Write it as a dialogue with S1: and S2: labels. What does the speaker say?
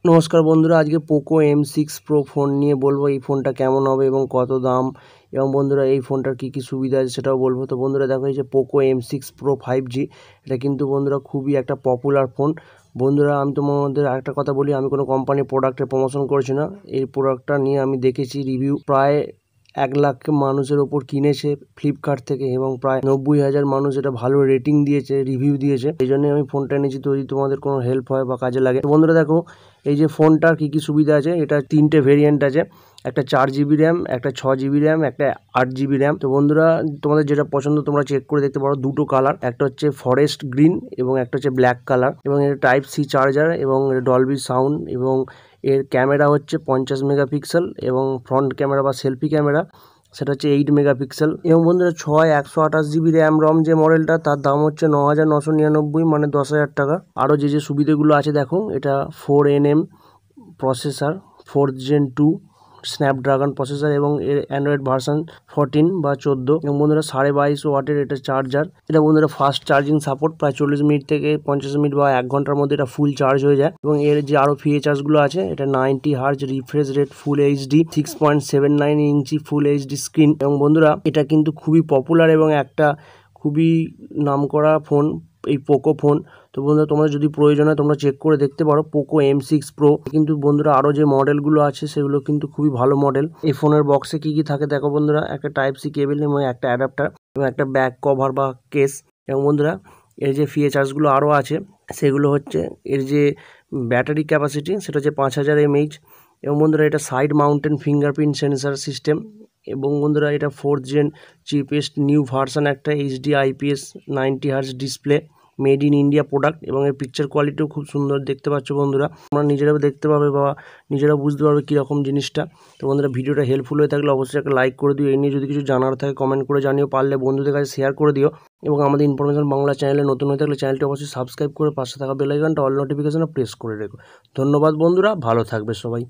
S1: নমস্কার বন্ধুরা, আজকে পোকো M6 প্রো ফোন নিয়ে বলবো এই ফোনটা কেমন হবে এবং কত দাম, এবং বন্ধুরা এই ফোনটার কী কী সুবিধা আছে সেটাও বলবো। তো বন্ধুরা দেখো, এই যে পোকো M6 প্রো 5G, এটা কিন্তু বন্ধুরা খুবই একটা পপুলার ফোন। বন্ধুরা আমি তোমাদের আরেকটা কথা বলি, আমি কোনো কোম্পানির প্রোডাক্টের প্রমোশন করছি না। এই প্রোডাক্টটা নিয়ে আমি দেখেছি রিভিউ, প্রায় 1 লাখ মানুষের ওপর কিনেছে ফ্লিপকার্ট থেকে এবং প্রায় 90,000 মানুষ এটা ভালো রেটিং দিয়েছে, রিভিউ দিয়েছে। এই জন্যই আমি ফোনটা নিয়েছি, তো যদি তোমাদের কোনো হেল্প হয় বা কাজে লাগে। তো বন্ধুরা দেখো, এই যে ফোনটার কী কী সুবিধা আছে, এটা 3টে ভেরিয়েন্ট আছে, একটা 4GB র্যাম, একটা 6GB র্যাম, একটা 8GB র্যাম। তো বন্ধুরা তোমাদের যেটা পছন্দ তোমরা চেক করে দেখতে পারো। দুটো কালার, একটা হচ্ছে ফরেস্ট গ্রিন এবং একটা হচ্ছে ব্ল্যাক কালার, এবং এটা টাইপ সি চার্জার এবং ডলবি সাউন্ড, এবং এর ক্যামেরা হচ্ছে 50 মেগাপিক্সেল এবং ফ্রন্ট ক্যামেরা বা সেলফি ক্যামেরা সেটা হচ্ছে 8 মেগাপিক্সেল। এবং বন্ধুরা 128GB র্যাম রম যে মডেলটা, তার দাম হচ্ছে 9,999, মানে 10,000 টাকা। আরও যে সুবিধাগুলো আছে দেখো, এটা 4nm processor, 4th Gen 2 Snapdragon processor, এবং এর অ্যান্ড্রয়েড ভার্সন 14 বা 14। এবং বন্ধুরা 22.5 ওয়াটের এটা চার্জার। এটা বন্ধুরা ফাস্ট চার্জিং সাপোর্ট, প্রায় 40 মিনিট থেকে 50 মিনিট বা 1 ঘন্টার মধ্যে এটা ফুল চার্জ হয়ে যায়। এবং এর যে আরও ফিচার্সগুলো আছে, এটা 90 hertz refresh rate, full HD, 6.79 ইঞ্চি ফুল এইচডি স্ক্রিন। এবং বন্ধুরা এটা কিন্তু খুবই পপুলার এবং একটা খুবই নামকরা ফোন, এই পোকো ফোন। তো বন্ধুরা তোমরা যদি প্রয়োজন হয় তোমরা চেক করে দেখতে পারো পোকো M6 প্রো। কিন্তু বন্ধুরা আরও যে মডেলগুলো আছে সেগুলো কিন্তু খুবই ভালো মডেল। এই ফোনের বক্সে কি কি থাকে দেখো বন্ধুরা, একটা টাইপ সি কেবল এবং একটা অ্যাডাপ্টার এবং একটা ব্যাক কভার বা কেস। এবং বন্ধুরা এর যে ফিচার্সগুলো আরও আছে সেগুলো হচ্ছে, এর যে ব্যাটারি ক্যাপাসিটি সেটা হচ্ছে 5000 mAh। এবং বন্ধুরা এটা side mountain fingerprint sensor system. এবং বন্ধুরা এটা 4th Gen cheapest new version, একটা HD IPS 90 hertz display, made in India product. এবং এর পিকচার কোয়ালিটিও খুব সুন্দর দেখতে পাচ্ছ বন্ধুরা, তোমরা নিজেরাও দেখতে পাবে বা নিজেরাও বুঝতে পারবে কীরকম জিনিসটা। তো বন্ধুরা ভিডিওটা হেল্পফুল হয়ে থাকলে অবশ্যই একটা লাইক করে দিও। এই নিয়ে যদি কিছু জানার থাকে কমেন্ট করে জানিও, পারলে বন্ধুদের কাছে শেয়ার করে দিও। এবং আমাদের ইনফরমেশন বাংলা চ্যানেলে নতুন হয়ে থাকলে চ্যানেলটি অবশ্যই সাবস্ক্রাইব করে পাশে থাকা বেল আইকনটা অল নোটিফিকেশনে প্রেস করে রেখো। ধন্যবাদ বন্ধুরা, ভালো থাকবে সবাই।